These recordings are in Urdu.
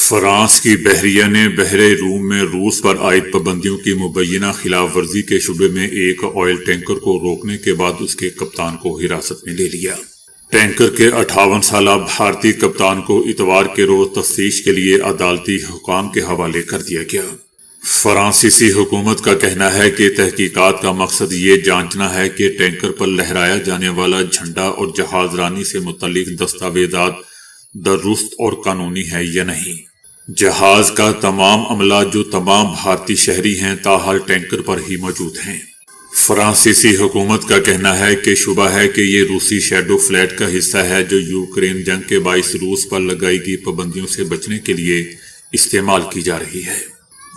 فرانس کی بحریہ نے بحر روم میں روس پر عائد پابندیوں کی مبینہ خلاف ورزی کے شبے میں ایک آئل ٹینکر کو روکنے کے بعد اس کے کپتان کو حراست میں لے لیا۔ ٹینکر کے 58 سالہ بھارتی کپتان کو اتوار کے روز تفتیش کے لیے عدالتی حکام کے حوالے کر دیا گیا۔ فرانسیسی حکومت کا کہنا ہے کہ تحقیقات کا مقصد یہ جانچنا ہے کہ ٹینکر پر لہرایا جانے والا جھنڈا اور جہاز رانی سے متعلق دستاویزات درست اور قانونی ہے یا نہیں۔ جہاز کا تمام عملہ جو تمام بھارتی شہری ہیں تاحال ٹینکر پر ہی موجود ہیں۔ فرانسیسی حکومت کا کہنا ہے کہ شبہ ہے کہ یہ روسی شیڈو فلیٹ کا حصہ ہے جو یوکرین جنگ کے باعث روس پر لگائی گئی پابندیوں سے بچنے کے لیے استعمال کی جا رہی ہے۔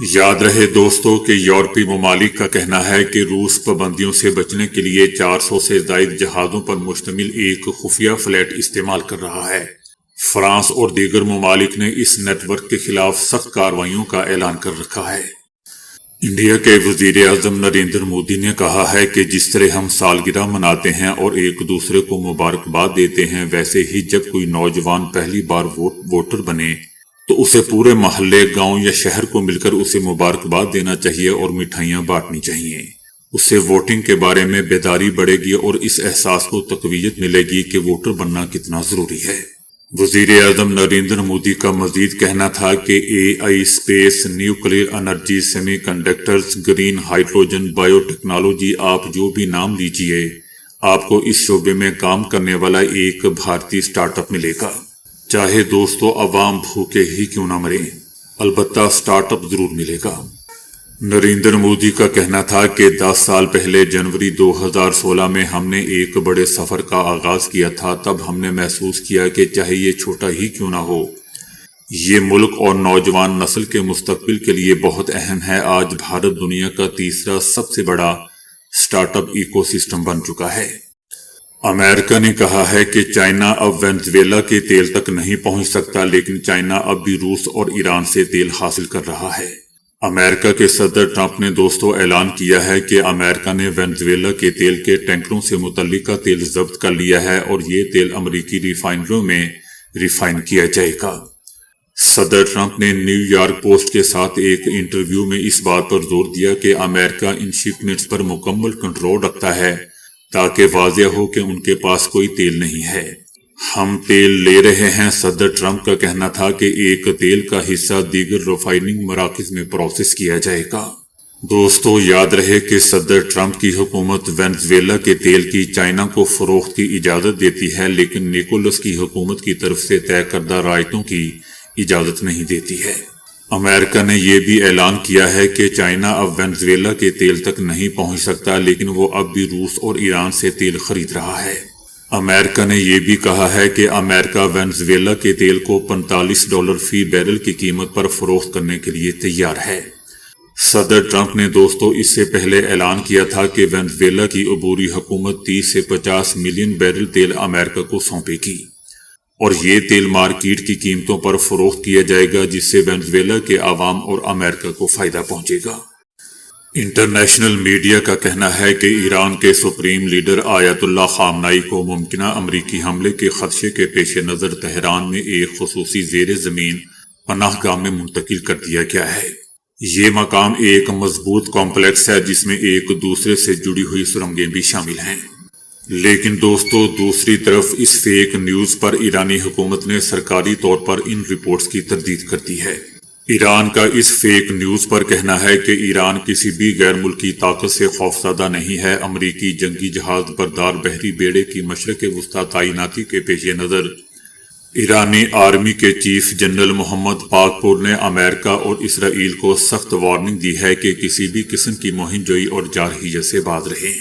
یاد رہے دوستو کہ یورپی ممالک کا کہنا ہے کہ روس پابندیوں سے بچنے کے لیے 400 سے زائد جہازوں پر مشتمل ایک خفیہ فلیٹ استعمال کر رہا ہے۔ فرانس اور دیگر ممالک نے اس نیٹ ورک کے خلاف سخت کارروائیوں کا اعلان کر رکھا ہے۔ انڈیا کے وزیر اعظم نریندر مودی نے کہا ہے کہ جس طرح ہم سالگرہ مناتے ہیں اور ایک دوسرے کو مبارکباد دیتے ہیں، ویسے ہی جب کوئی نوجوان پہلی بار ووٹر بنے تو اسے پورے محلے، گاؤں یا شہر کو مل کر اسے مبارکباد دینا چاہیے اور مٹھائیاں بانٹنی چاہیے۔ اس سے ووٹنگ کے بارے میں بیداری بڑھے گی اور اس احساس کو تقویت ملے گی کہ ووٹر بننا کتنا ضروری ہے۔ وزیر اعظم نریندر مودی کا مزید کہنا تھا کہ AI، space, nuclear energy, semi conductors, green hydrogen, bio technology, آپ جو بھی نام لیجئے، آپ کو اس شعبے میں کام کرنے والا ایک بھارتی سٹارٹ اپ ملے گا۔ چاہے دوستو عوام بھوکے ہی کیوں نہ مریں، البتہ سٹارٹ اپ ضرور ملے گا۔ نریندر مودی کا کہنا تھا کہ 10 سال پہلے جنوری 2016 میں ہم نے ایک بڑے سفر کا آغاز کیا تھا۔ تب ہم نے محسوس کیا کہ چاہے یہ چھوٹا ہی کیوں نہ ہو، یہ ملک اور نوجوان نسل کے مستقبل کے لیے بہت اہم ہے۔ آج بھارت دنیا کا تیسرا سب سے بڑا سٹارٹ اپ ایکو سسٹم بن چکا ہے۔ امریکہ نے کہا ہے کہ چائنا اب وینزویلا کے تیل تک نہیں پہنچ سکتا، لیکن چائنا اب بھی روس اور ایران سے تیل حاصل کر رہا ہے۔ امریکہ کے صدر ٹرمپ نے دوستو اعلان کیا ہے کہ امریکہ نے وینزویلا کے تیل کے ٹینکروں سے متعلقہ تیل ضبط کر لیا ہے اور یہ تیل امریکی ریفائنریوں میں ریفائن کیا جائے گا۔ صدر ٹرمپ نے نیو یارک پوسٹ کے ساتھ ایک انٹرویو میں اس بات پر زور دیا کہ امریکہ ان شپمنٹس پر مکمل کنٹرول رکھتا ہے تاکہ واضح ہو کہ ان کے پاس کوئی تیل نہیں ہے۔ ہم تیل لے رہے ہیں۔ صدر ٹرمپ کا کہنا تھا کہ ایک تیل کا حصہ دیگر ریفائننگ مراکز میں پروسیس کیا جائے گا۔ دوستو یاد رہے کہ صدر ٹرمپ کی حکومت وینزویلا کے تیل کی چائنا کو فروخت کی اجازت دیتی ہے، لیکن نیکولس کی حکومت کی طرف سے طے کردہ رعایتوں کی اجازت نہیں دیتی ہے۔ امریکہ نے یہ بھی اعلان کیا ہے کہ چائنا اب وینزویلا کے تیل تک نہیں پہنچ سکتا، لیکن وہ اب بھی روس اور ایران سے تیل خرید رہا ہے۔ امریکہ نے یہ بھی کہا ہے کہ امریکہ وینزویلا کے تیل کو $45 فی بیرل کی قیمت پر فروخت کرنے کے لیے تیار ہے۔ صدر ٹرمپ نے دوستو اس سے پہلے اعلان کیا تھا کہ وینزویلا کی عبوری حکومت 30 سے 50 ملین بیرل تیل امریکہ کو سونپے گی اور یہ تیل مارکیٹ کی قیمتوں پر فروخت کیا جائے گا، جس سے وینزویلا کے عوام اور امریکہ کو فائدہ پہنچے گا۔ انٹرنیشنل میڈیا کا کہنا ہے کہ ایران کے سپریم لیڈر آیت اللہ خامنائی کو ممکنہ امریکی حملے کے خدشے کے پیش نظر تہران میں ایک خصوصی زیر زمین پناہ گاہ میں منتقل کر دیا گیا ہے۔ یہ مقام ایک مضبوط کمپلیکس ہے جس میں ایک دوسرے سے جڑی ہوئی سرنگیں بھی شامل ہیں۔ لیکن دوستو دوسری طرف اس فیک نیوز پر ایرانی حکومت نے سرکاری طور پر ان رپورٹس کی تردید کر دی ہے۔ ایران کا اس فیک نیوز پر کہنا ہے کہ ایران کسی بھی غیر ملکی طاقت سے خوفزدہ نہیں ہے۔ امریکی جنگی جہاز بردار بحری بیڑے کی مشرق وسطی تعیناتی کے پیش نظر ایرانی آرمی کے چیف جنرل محمد پاکپور نے امریکہ اور اسرائیل کو سخت وارننگ دی ہے کہ کسی بھی قسم کی مہم جوئی اور جارحیت سے باز رہیں۔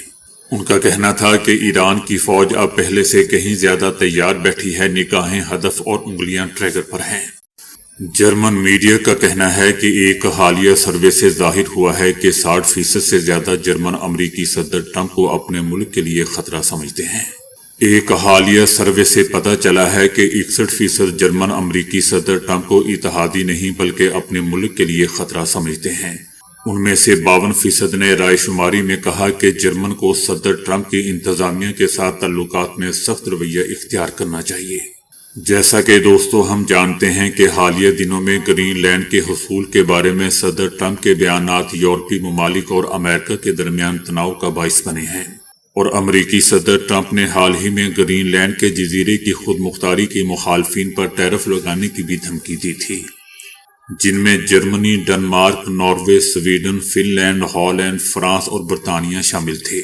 ان کا کہنا تھا کہ ایران کی فوج اب پہلے سے کہیں زیادہ تیار بیٹھی ہے، نگاہیں ہدف اور انگلیاں ٹریگر پر ہیں۔ جرمن میڈیا کا کہنا ہے کہ ایک حالیہ سروے سے ظاہر ہوا ہے کہ 60% سے زیادہ جرمن امریکی صدر ٹرمپ کو اپنے ملک کے لیے خطرہ سمجھتے ہیں۔ ایک حالیہ سروے سے پتہ چلا ہے کہ 61% جرمن امریکی صدر ٹرمپ کو اتحادی نہیں بلکہ اپنے ملک کے لیے خطرہ سمجھتے ہیں۔ ان میں سے 52% نے رائے شماری میں کہا کہ جرمن کو صدر ٹرمپ کی انتظامیہ کے ساتھ تعلقات میں سخت رویہ اختیار کرنا چاہیے۔ جیسا کہ دوستو ہم جانتے ہیں کہ حالیہ دنوں میں گرین لینڈ کے حصول کے بارے میں صدر ٹرمپ کے بیانات یورپی ممالک اور امریکہ کے درمیان تناؤ کا باعث بنے ہیں، اور امریکی صدر ٹرمپ نے حال ہی میں گرین لینڈ کے جزیرے کی خود مختاری کی مخالفین پر ٹیرف لگانے کی بھی دھمکی دی تھی، جن میں Germany, Denmark, Norway, Sweden, Finland, Holland, France اور برطانیہ شامل تھے۔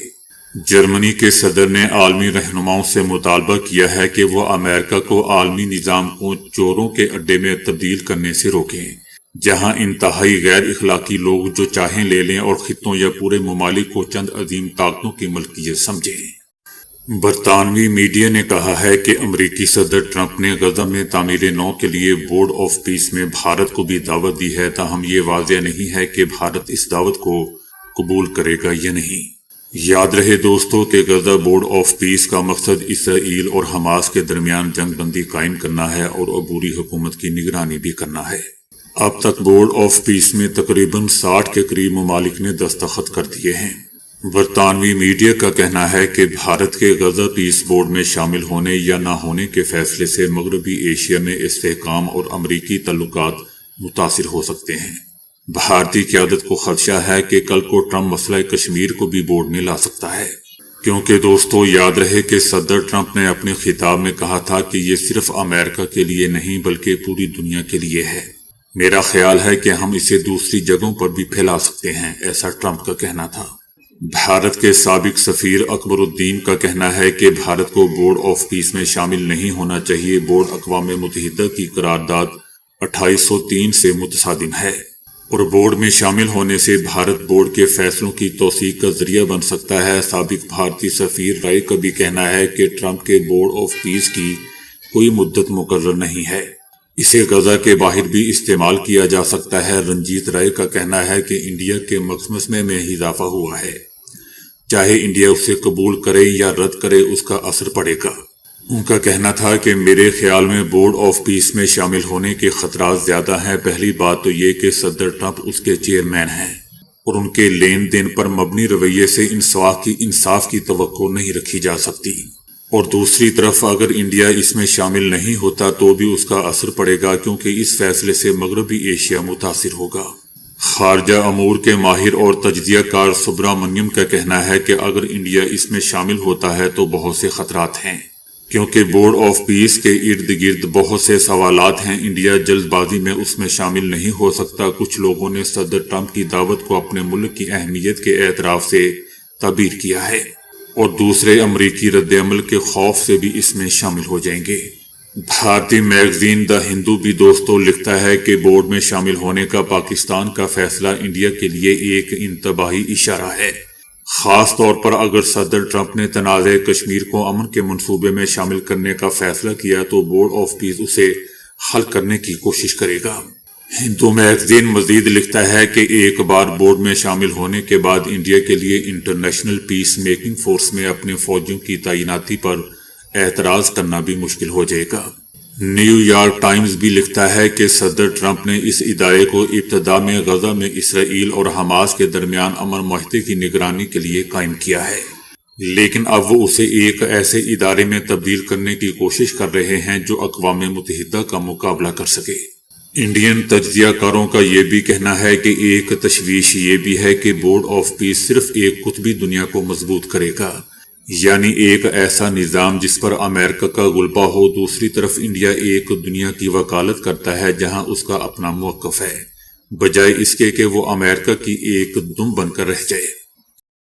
جرمنی کے صدر نے عالمی رہنماؤں سے مطالبہ کیا ہے کہ وہ امریکہ کو عالمی نظام کو چوروں کے اڈے میں تبدیل کرنے سے روکیں، جہاں انتہائی غیر اخلاقی لوگ جو چاہیں لے لیں اور خطوں یا پورے ممالک کو چند عظیم طاقتوں کی ملکیت سمجھیں۔ برطانوی میڈیا نے کہا ہے کہ امریکی صدر ٹرمپ نے غزہ میں تعمیر نو کے لیے بورڈ آف پیس میں بھارت کو بھی دعوت دی ہے، تاہم یہ واضح نہیں ہے کہ بھارت اس دعوت کو قبول کرے گا یا نہیں۔ یاد رہے دوستو کہ غزہ بورڈ آف پیس کا مقصد اسرائیل اور حماس کے درمیان جنگ بندی قائم کرنا ہے اور عبوری حکومت کی نگرانی بھی کرنا ہے۔ اب تک بورڈ آف پیس میں تقریباً 60 کے قریب ممالک نے دستخط کر دیے ہیں۔ برطانوی میڈیا کا کہنا ہے کہ بھارت کے غزہ پیس بورڈ میں شامل ہونے یا نہ ہونے کے فیصلے سے مغربی ایشیا میں استحکام اور امریکی تعلقات متاثر ہو سکتے ہیں۔ بھارتی قیادت کو خدشہ ہے کہ کل کو ٹرمپ مسئلہ کشمیر کو بھی بورڈ میں لا سکتا ہے، کیونکہ دوستو یاد رہے کہ صدر ٹرمپ نے اپنے خطاب میں کہا تھا کہ یہ صرف امریکہ کے لیے نہیں بلکہ پوری دنیا کے لیے ہے۔ میرا خیال ہے کہ ہم اسے دوسری جگہوں پر بھی پھیلا سکتے ہیں، ایسا ٹرمپ کا کہنا تھا۔ بھارت کے سابق سفیر اکبر الدین کا کہنا ہے کہ بھارت کو بورڈ آف پیس میں شامل نہیں ہونا چاہیے۔ بورڈ اقوام متحدہ کی قرارداد 2803 سے متصادم ہے، اور بورڈ میں شامل ہونے سے بھارت بورڈ کے فیصلوں کی توثیق کا ذریعہ بن سکتا ہے۔ سابق بھارتی سفیر رائے کا بھی کہنا ہے کہ ٹرمپ کے بورڈ آف پیس کی کوئی مدت مقرر نہیں ہے، اسے غزہ کے باہر بھی استعمال کیا جا سکتا ہے۔ رنجیت رائے کا کہنا ہے کہ انڈیا کے مقدمے میں اضافہ ہوا ہے، چاہے انڈیا اسے قبول کرے یا رد کرے اس کا اثر پڑے گا۔ ان کا کہنا تھا کہ میرے خیال میں بورڈ آف پیس میں شامل ہونے کے خطرات زیادہ ہیں۔ پہلی بات تو یہ کہ صدر ٹرمپ اس کے چیئرمین ہیں اور ان کے لین دین پر مبنی رویے سے انصاف کی توقع نہیں رکھی جا سکتی، اور دوسری طرف اگر انڈیا اس میں شامل نہیں ہوتا تو بھی اس کا اثر پڑے گا، کیونکہ اس فیصلے سے مغربی ایشیا متاثر ہوگا۔ خارجہ امور کے ماہر اور تجزیہ کار سبرامنیم کا کہنا ہے کہ اگر انڈیا اس میں شامل ہوتا ہے تو بہت سے خطرات ہیں، کیونکہ بورڈ آف پیس کے ارد گرد بہت سے سوالات ہیں۔ انڈیا جلد بازی میں اس میں شامل نہیں ہو سکتا۔ کچھ لوگوں نے صدر ٹرمپ کی دعوت کو اپنے ملک کی اہمیت کے اعتراف سے تعبیر کیا ہے، اور دوسرے امریکی رد عمل کے خوف سے بھی اس میں شامل ہو جائیں گے۔ بھارتی میگزین دا ہندو بھی دوستو لکھتا ہے کہ بورڈ میں شامل ہونے کا پاکستان کا فیصلہ انڈیا کے لیے ایک انتباہی اشارہ ہے، خاص طور پر اگر صدر ٹرمپ نے تنازع کشمیر کو امن کے منصوبے میں شامل کرنے کا فیصلہ کیا تو بورڈ آف پیس اسے حل کرنے کی کوشش کرے گا۔ ہندو میگزین مزید لکھتا ہے کہ ایک بار بورڈ میں شامل ہونے کے بعد انڈیا کے لیے انٹرنیشنل پیس میکنگ فورس میں اپنے فوجیوں کی تعیناتی پر اعتراض کرنا بھی مشکل ہو جائے گا۔ نیو یارک ٹائمز بھی لکھتا ہے کہ صدر ٹرمپ نے اس ادارے کو ابتدا میں غزہ میں اسرائیل اور حماس کے درمیان امن معاہدے کی نگرانی کے لیے قائم کیا ہے، لیکن اب وہ اسے ایک ایسے ادارے میں تبدیل کرنے کی کوشش کر رہے ہیں جو اقوام متحدہ کا مقابلہ کر سکے۔ انڈین تجزیہ کاروں کا یہ بھی کہنا ہے کہ ایک تشویش یہ بھی ہے کہ بورڈ آف پیس صرف ایک قطبی دنیا کو مضبوط کرے گا، یعنی ایک ایسا نظام جس پر امریکہ کا غلبہ ہو۔ دوسری طرف انڈیا ایک دنیا کی وکالت کرتا ہے جہاں اس کا اپنا موقف ہے، بجائے اس کے کہ وہ امریکہ کی ایک دم بن کر رہ جائے۔